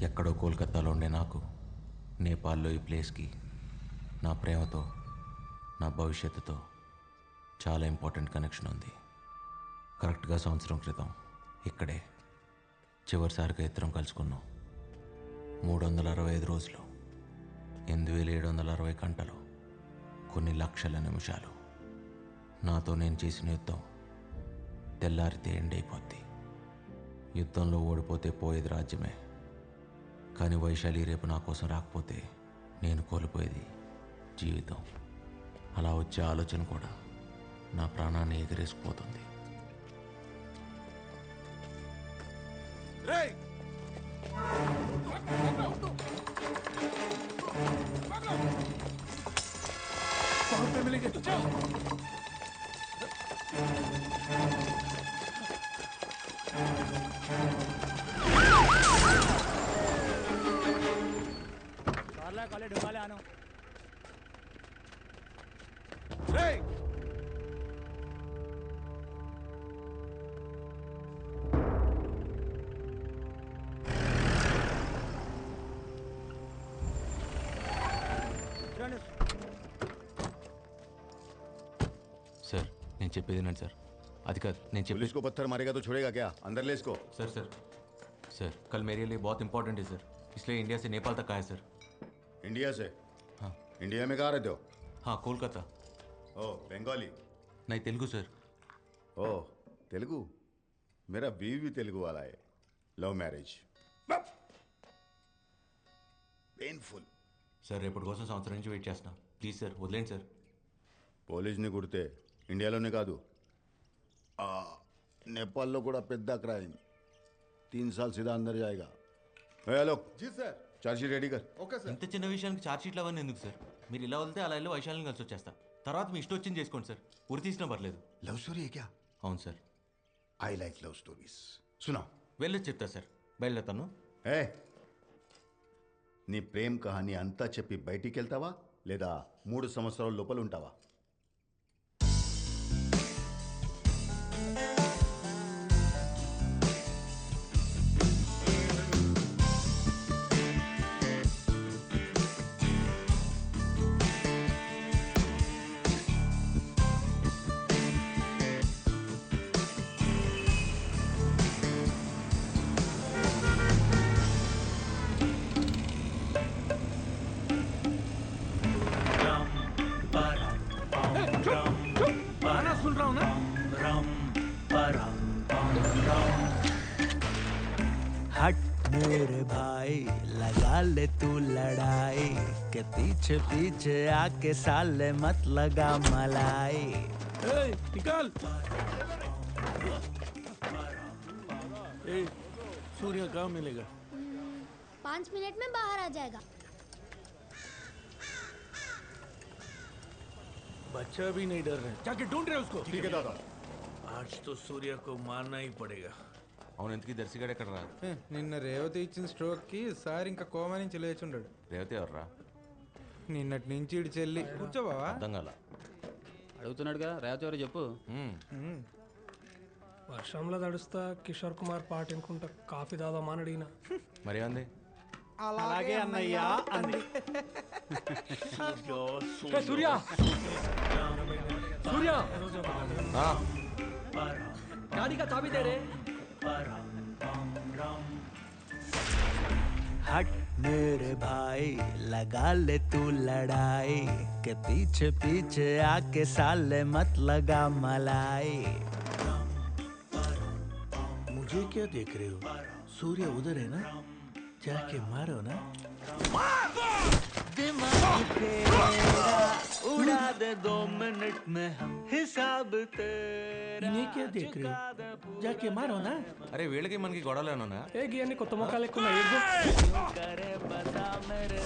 ఎక్కడో కోల్కతాలో ఉండే నాకు నేపాల్లో ఈ ప్లేస్కి నా ప్రేమతో నా భవిష్యత్తుతో చాలా ఇంపార్టెంట్ కనెక్షన్ ఉంది. కరెక్ట్గా సంవత్సరం క్రితం ఇక్కడే చివరిసారిగా ఇద్దరం కలుసుకున్నాం. 365 రోజులు, 8760 గంటలు, కొన్ని లక్షల నిమిషాలు. నాతో నేను చేసిన యుద్ధం తెల్లారితే ఎండ్ అయిపోద్ది. యుద్ధంలో ఓడిపోతే పోయేది రాజ్యమే, కానీ వైశాలి రేపు నా కోసం రాకపోతే నేను కోల్పోయేది జీవితం. అలా వచ్చే ఆలోచన కూడా నా ప్రాణాన్ని ఎగిరేసుకుపోతుంది. सर నేను చెప్పేది వినండి సార్. అది కాదు నేను చెప్పేది. पुलिस को पत्थर मारेगा तो छोड़ेगा क्या? अंदर ले इसको। सर सर सर कल मेरे लिए बहुत इंपॉर्टेंट है सर, इसलिए इंडिया से नेपाल तक आया सर. इंडिया से? हाँ. इंडिया में कहाँ रहते हो? हाँ कोलकाता. ओ बंगाली? नहीं तेलुगु सर. ओ तेलुगु? मेरा बीवी भी तेलुगु वाला है. Love marriage. पेनफुल. సార్ రేపటి కోసం సంవత్సరం నుంచి వెయిట్ చేస్తున్నా. ప్లీజ్ సార్ వదిలేండి సార్. పోలీస్ని కుడితే ఇండియాలోనే కాదు నేపాల్లో కూడా పెద్ద క్రైమ్. 3 साल सीधा अंदर जाएगा. हेलो जी सर. चार्जशीट रेडी कर. Okay sir. ఇంత చిన్న విషయానికి ఛార్జ్ షీట్లు అవన్నీ ఎందుకు సార్? మీరు ఇలా వెళ్తే అలా వెళ్ళి వైశాల్ని కలిసి వచ్చేస్తా. తర్వాత మీ ఇష్టం వచ్చింది చేసుకోండి సార్. ఉరి తీసినా పర్లేదు. लव स्टोरी है क्या? అవును sir. I like love stories. सुनाओ. వెళ్ళొచ్చు చెప్తా సార్. బయలుదేరుతాను. ఏ నీ ప్రేమ్ కహాని అంతా చెప్పి బయటికి వెళ్తావా లేదా 3 సంవత్సరాల లోపల ఉంటావా? सुन रहा हूँ ना. हट मेरे भाई लगा ले तू लड़ाई के पीछे पीछे आके साले मत लगा मलाई. निकाल. सूर्य कहाँ मिलेगा? 5 मिनट में बाहर आ जाएगा. बच्चा भी नहीं डर रहे. जाके ढूंढ रहे उसको. ठीक है दादा. आज तो सूर्य को मारना ही पड़ेगा. అవును ఎందుకు దర్శిగాడు ఎక్కడ రా? నిన్న రేవతి ఇచ్చిన స్ట్రోక్కి సార్ ఇంకా కోమా నుంచి లేచుండాడు. రేవతి ఎవర్రా? నిన్నటి నుంచి ఇటు చెల్లి. కూర్చోబావా? అర్థం కాల. అడుగుతున్నాడుగా రేవతి ఎవరో చెప్పు. వర్షంలో తడుస్తా కిషోర్ కుమార్ పాట వినుకుంటా కాఫీ తాదామని అడిగిన. మరి ఏమంది? అలాగే అన్నయ్యా అంది. సూర్య సూర్య गाड़ी का चाबी दे रे. हट मेरे भाई लगा ले तू लड़ाई के पीछे पीछे आके साले मत लगा मलाई. मुझे क्या देख रहे हो? सूर्य उधर है ना, जाके मारो ना. दिमाग तेरा उड़ा दे 2 मिनट में हम हिसाब तेरा. इन्हें क्या देख रहे हो? जाके मारो ना. అరే వీళ్ళకి మనకి గొడవలు ఏమన్నా? ఏ గియన్ని కొత్త మొక్కలు ఎక్కువ क्यों करे बता मेरे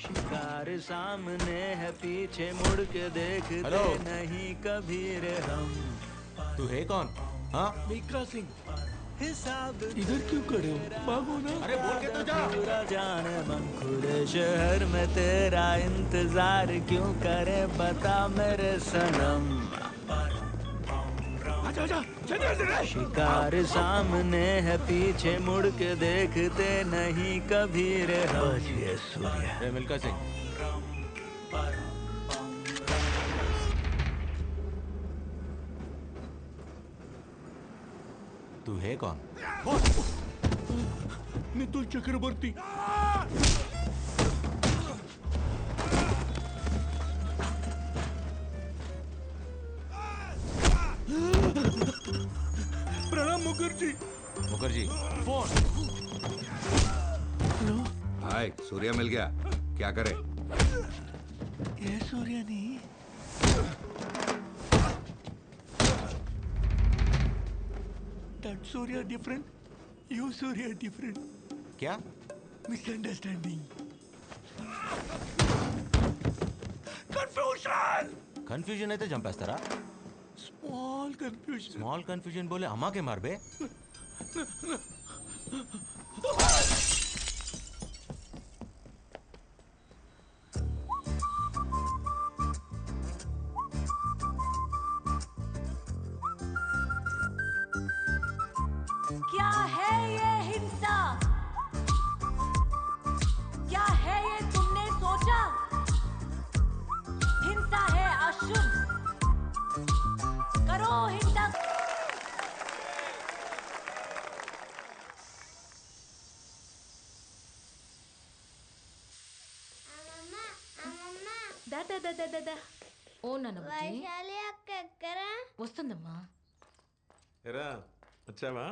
शिकार सामने है पीछे मुड़ के देखते हेलो? नहीं कभी रे हम. तू है कौन? हाँ मीका सिंह हिसाब इधर क्यों खड़े हो? भागो ना. अरे बोल के तो जा. पूरा जाने मन खुले शहर में तेरा इंतजार क्यों करे बता मेरे सनम. शिकार सामने है पीछे मुड़ के देखते नहीं कभी रे बच गए सूर्य। रे मिल्खा सिंह, तू है कौन? मितुल चक्रवर्ती। प्रणाम मुखर्जी। मुखर्जी फोन। हाय, सूर्या मिल गया। क्या करे? ये सूर्य नहीं, that Surya different, you Surya different. क्या? Misunderstanding. Confusion. కన్ఫ్యూజన్ అయితే చంపేస్తారా? Small confusion. స్మాల్ కన్ఫ్యూజన్ బోలే అమ్మాకే మారబే. क्या है ये हिंसा? क्या है ये तुमने सोचा? हिंसा है अशुभ, करो हिंसा। దా దా దా దా దా దా. ఓ నాన్న బుజ్జి. వైశాలి అక్క ఎక్కరా? వస్తుందమ్మా. ఎరా వచ్చావా?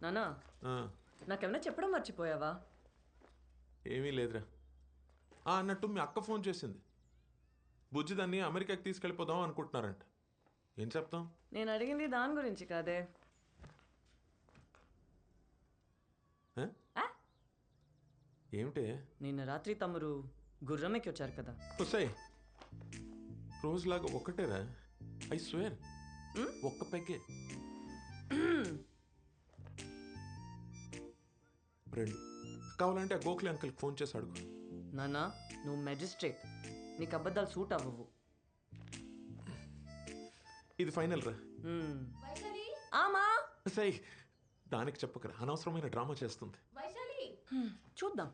నానా ఆ, నాకేమన్నా చెప్పడం మర్చిపోయావా? ఏమీ లేదురా. అన్నట్టు మీ అక్క ఫోన్ చేసింది. బుజ్జి దాన్ని అమెరికాకి తీసుకెళ్ళిపోదాం అనుకుంటున్నారంట. ఏం చెప్తాం? నేను అడిగింది దాని గురించి కాదే. ఆ? ఆ? ఏమిటే? నిన్న రాత్రి తమరు గుర్రం ఎక్కి వచ్చారు కదా. వస్తాయి రోజులాగా ఒక్కటేరా. ఐ స్వేర్ ఒక్క పెగ్గే. రెండు కావాలంటే ఆ గోఖలే అంకుల్కి ఫోన్ చేసి అడుగు. నానా నువ్వు మెజిస్ట్రేట్, నీకు అబద్ధాలు సూట్ అవ్వవు. ఇది ఫైనల్ రా. ఆమా సై దానికి చెప్పకరా, అనవసరమైన డ్రామా చేస్తుంది. చూద్దాం.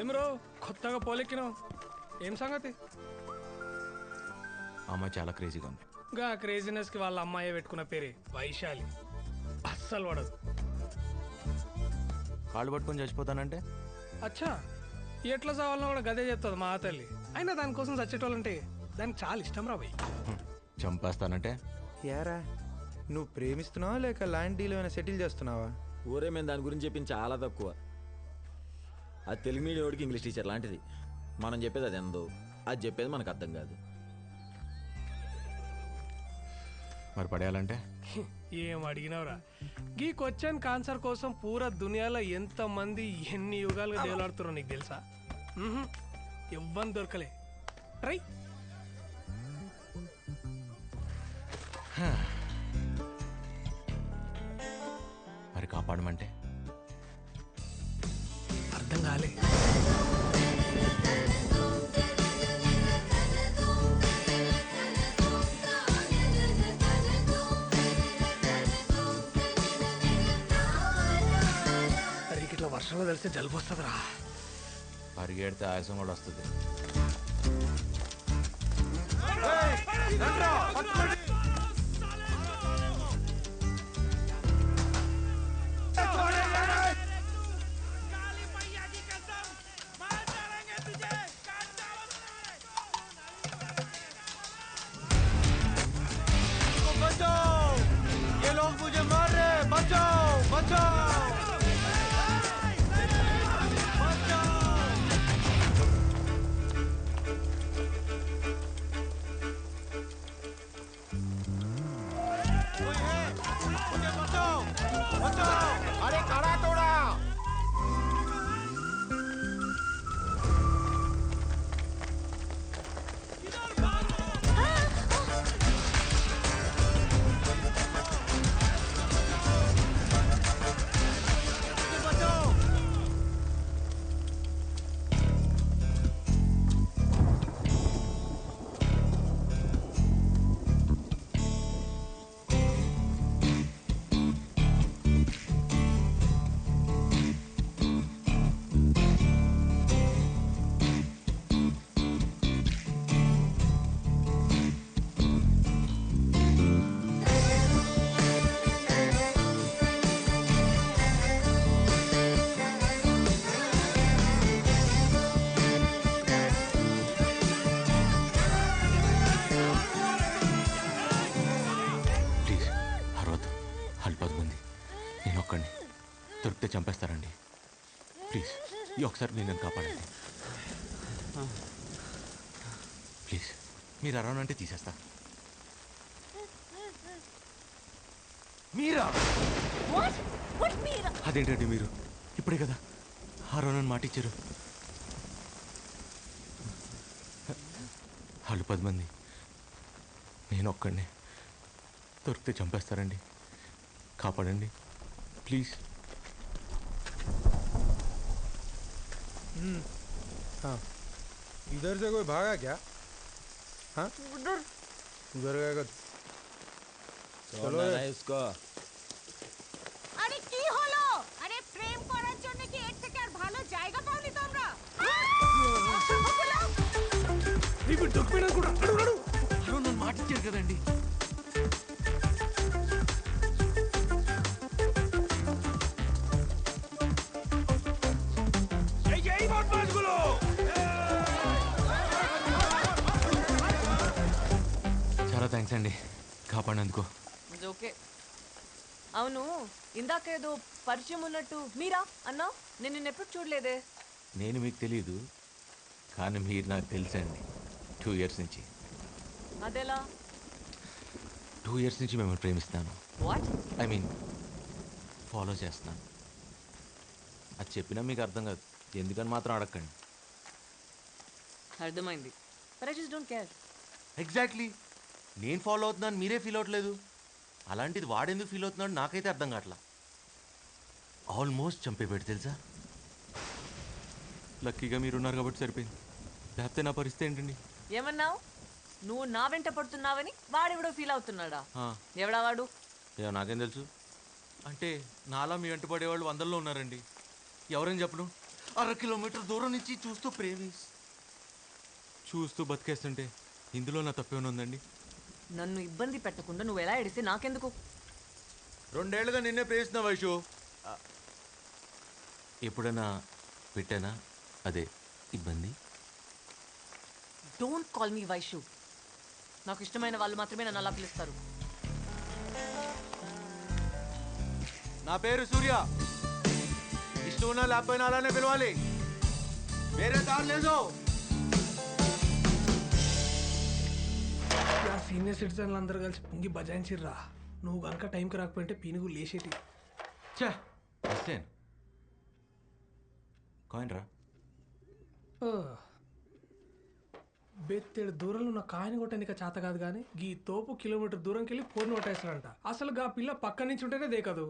ఏమ్రో కొత్తగా పోలెక్కినావు, ఏం సంగతి? అమ్మాయి చాలా క్రేజీగా ఉంది. గా క్రేజీనెస్ కి వాళ్ళ అమ్మాయి పెట్టుకున్న పేరే వైశాలి. అస్సలు పడదు. కాళ్ళు పట్టుకొని చచ్చిపోతానంటే అచ్చా ఎట్లా చావాలన్నా కూడా గదే చెప్తుంది మా తల్లి. అయినా దానికోసం చచ్చేటోళ్ళంటే దానికి చాలా ఇష్టం రా భయ్. చంపేస్తానంటే యారా నువ్వు ప్రేమిస్తున్నావా లేక ల్యాండ్ డీల్ ఏమైనా సెటిల్ చేస్తున్నావా? ఊరే మేము దాని గురించి చెప్పింది చాలా తక్కువ. అది తెలుగు మీడియం ఇంగ్లీష్ టీచర్ లాంటిది. మనం చెప్పేది అది ఎందో, అది చెప్పేది మనకు అర్థం కాదు. మరి పడేయాలంటే ఏం అడిగినవరా? ఈ క్వశ్చన్ ఆన్సర్ కోసం పూరా దునియాలో ఎంత మంది ఎన్ని యుగాలుగా దేవులాడుతారో నీకు తెలుసా? ఎవ్వని దొరకలే. ట్రై. మరి కాపాడమంటే అర్థం కాలే. ఇట్లా వర్షంలో తెలిస్తే జలుబు వస్తుందిరా. పరిగెడితే ఆయాసం కూడా వస్తుంది. ये लोग मुझे मार रहे, बचाओ बचाओ. దొరికితే చంపేస్తారండి. ప్లీజ్ ఈ ఒకసారి నేను నన్ను కాపాడండి. ప్లీజ్ మీరు అరౌండ్ అంటే తీసేస్తా. మీరా? అదేంటండి మీరు ఇప్పుడే కదా అరౌండ్ మాట ఇచ్చారు. వాళ్ళు 10 మంది, నేను ఒక్కడినే. దొరికితే చంపేస్తారండి. కాపాడండి ప్లీజ్. इधर से कोई भागा क्या? हाँ उधर गएगा। চলো আরে কি হলো? আরে প্রেম করার জন্য কি এর থেকে আর ভালো জায়গা পাওনি তোমরা? ఇప్పుడు దొరికిపోయినా కూడా అడుగు నన్ను మాట ఇచ్చారు కదండి. చాలా థ్యాంక్స్ అండి కాపాడినందుకు. ఓకే. అవును, ఇందాకేదో పరిచయం ఉన్నట్టు మీరా అన్నా? నేను నిన్ను ఎప్పుడు చూడలేదే. నేను మీకు తెలియదు కానీ మీరు నాకు తెలుసండి. 2 years నుంచి. అదెలా? 2 years నుంచి మిమ్మల్ని ప్రేమిస్తాను. వాట్? ఐ మీన్ ఫాలో చేస్తున్నాను. అది చెప్పినా మీకు అర్థం కాదు, ఎందుకని మాత్రం అడగండి. అర్థమైంది. But I just don't care. Exactly, నేను ఫాలో అవుతున్నాను మీరే ఫీల్ అవ్వట్లేదు. అలాంటిది వాడెందుకు ఫీల్ అవుతున్నాడు నాకైతే అర్థం కావట్లా. ఆల్మోస్ట్ చంపేపెట్టి తెలుసా. లక్కీగా మీరున్నారు కాబట్టి సరిపోయింది, లేకపోతే నా పరిస్థితి ఏంటండి. ఏమన్నావు? నువ్వు నా వెంట పడుతున్నావని వాడెవడో ఫీల్ అవుతున్నాడా? ఎవడా వాడు? ఏమో నాకేం తెలుసు. అంటే నాలా మీ వెంట పడేవాళ్ళు 100లో ఉన్నారండి. ఎవరని చెప్పను. 1/2 కిలోమీటర్ దూరం నుంచి చూస్తూ బతికేస్తుంటే ఇందులో నా తప్పేమైనా ఉందండి. నన్ను ఇబ్బంది పెట్టకుండా నువ్వు ఎలా ఎడిస్తే నాకెందుకు? 2 ఏళ్ళుగా నిన్నే ప్రేమిస్తున్నా వైషు. ఎప్పుడైనా పెట్టానా అదే ఇబ్బంది? Don't call me Vaishu. నాకు ఇష్టమైన వాళ్ళు మాత్రమే నన్ను అలా పిలుస్తారు. నా పేరు సూర్య. ఇష్టం ఉన్నా లేకపోయినా అలానే పిలవాలి, వేరే దారి లేదు. సీనియర్ సిటిజన్లు అందరూ కలిసి పొంగి బజాయించిర్రా. నువ్వు కనుక టైంకి రాకపోయింటే పీనుగు లేచేటి. కాయిన్ రా. బెత్తేడు దూరంలో ఉన్న కాయని కొట్టడానికి చేత కాదు కానీ గీ తోపు కిలోమీటర్ దూరంకి వెళ్ళి ఫోన్ కొట్టేస్తాడంట. అసలు గా పిల్ల పక్క నుంచి ఉంటేనే దేకదు.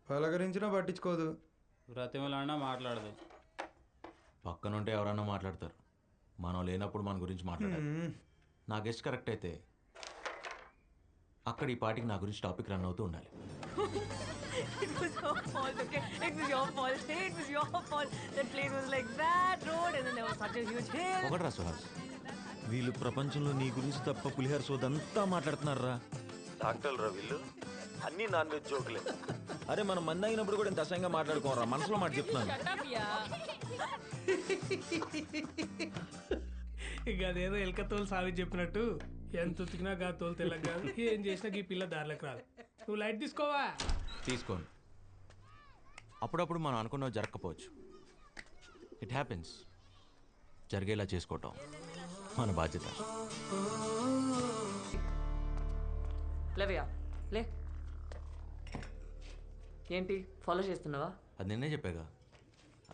పలకరించినా పట్టించుకోదు. బ్రతిమలాడినా మాట్లాడదు. పక్కనుంటే ఎవరన్నా మాట్లాడతారు, మనం లేనప్పుడు మన గురించి మాట్లాడారు. నా గెస్ట్ కరెక్ట్ అయితే అక్కడ ఈ పాటికి నా గురించి టాపిక్ రన్ అవుతూ ఉండాలి. It was your fault, okay? It was your fault. It was your fault. That place was like that road and then there was such a huge hill. ఒకటి రా సుహాస్, వీళ్ళు ప్రపంచంలో నీ గురించి తప్ప పులిహార సోదంతా మాట్లాడుతున్నారా? డాక్టర్లు రా వీళ్ళు, అన్ని నాన్ వెజ్ జోకులే. అరే మనం మంది అయినప్పుడు కూడా ఇంత అసహ్యంగా మాట్లాడుకోరా, మనసులో మాట చెప్తున్నాను. ఇక అదేదో ఎలక తోలు సావి చెప్పినట్టు ఎంత ఉతికినా గా తోలు తెల్లగా కాదు, ఏం చేసినా ఈ పిల్ల దారిలోకి రాదు. నువ్వు లైట్ తీసుకోవా? తీసుకోండి. అప్పుడప్పుడు మనం అనుకున్నవి జరగకపోవచ్చు. It happens. జరిగేలా చేసుకోవటం మన బాధ్యత. లేవయ్యా లే. ఏంటి ఫాలో చేస్తున్నావా? అది నిన్నే చెప్పాగా.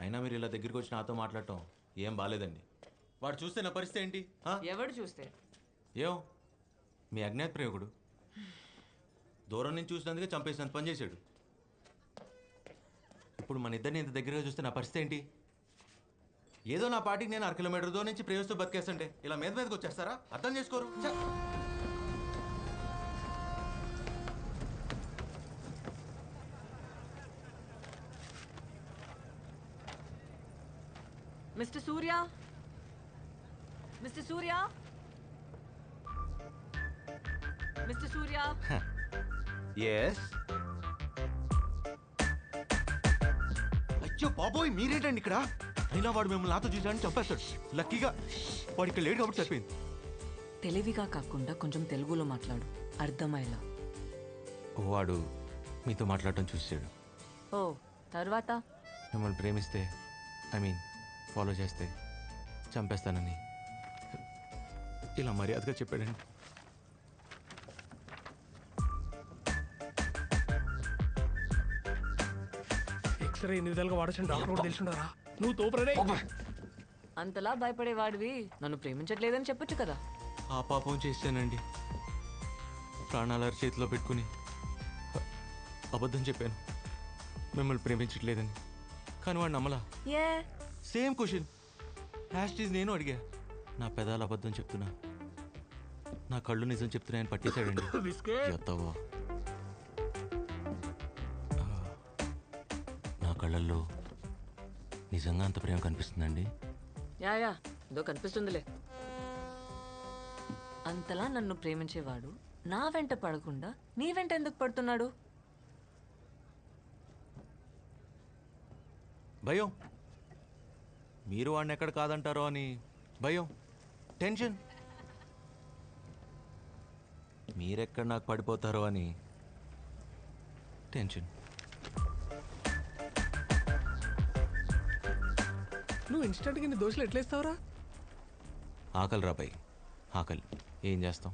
అయినా మీరు ఇలా దగ్గరికి వచ్చి నాతో మాట్లాడటం ఏం బాగాలేదండి. వాడు చూస్తే నా పరిస్థితి ఏంటి? ఎవడు చూస్తే? ఏం మీ అజ్ఞాత ప్రయోగుడు దూరం నుంచి చూసినందుకే చంపేసినంత పని చేశాడు. ఇప్పుడు మన ఇద్దరిని ఇంత దగ్గరగా చూస్తే నా పరిస్థితి ఏంటి? ఏదో నా పాటికి నేను 1/2 కిలోమీటర్ దూరం నుంచి ప్రేమిస్తూ బతికేస్తుంటే ఇలా మీదకి వచ్చేస్తారా? అర్థం చేసుకోరు. మిస్టర్ సూర్య, మిస్టర్ సూర్య, మిస్టర్ సూర్య. ఎస్. అయ్యో బాబోయ్ మీరేంటండి ఇక్కడ? అయినా వాడు మిమ్మల్ని నాతో చూసాడని చంపేస్తాడు. లక్కీగా వాడు ఇక్కడ లేడు కాబట్టి సరిపోయింది. తెలివిగా కాకుండా కొంచెం తెలుగులో మాట్లాడు, అర్థమయ్యేలా. వాడు మీతో మాట్లాడటం చూసాడు. ఓ తర్వాత మిమ్మల్ని ప్రేమిస్తే ఐ మీన్ ఫాలో చేస్తే చంపేస్తానని ఇలా మర్యాదగా చెప్పాడండి. ఎక్స్రే ఎన్ని విధాలుగా వాడచ్చు డాక్టర్ కూడా తెలిసిండారా? నువ్వు తోపరే. అంతలా భయపడేవాడివి నన్ను ప్రేమించట్లేదని చెప్పొచ్చు కదా. ఆ పాపం చేశానండి. ప్రాణాల చేతిలో పెట్టుకుని అబద్ధం చెప్పాను మిమ్మల్ని ప్రేమించట్లేదని. కానీ వాడు నమ్మలా. ఏ సేమ్ క్వశ్చన్ హ్యాష్టీజ్ నేను అడిగా. నా పెదాలు అబద్ధం చెప్తున్నా, నా కళ్ళు నిజం చెప్తున్నాయని పట్టేశాడండి. ఎత్తవా నా కళ్ళల్లో నిజంగా అంత ప్రేమ కనిపిస్తుందండి? యా ఏదో కనిపిస్తుందిలే. అంతలా నన్ను ప్రేమించేవాడు నా వెంట పడకుండా నీ వెంట ఎందుకు పడుతున్నాడు? భయం. మీరు వాడిని ఎక్కడ కాదంటారో అని భయం, టెన్షన్. మీరెక్కడ నాకు పడిపోతారో అని టెన్షన్. నువ్వు ఇన్స్టెంట్గా నీ దోశలు ఎట్లేస్తావురా? ఆకలి రాబాయి, ఆకలి. ఏం చేస్తాం?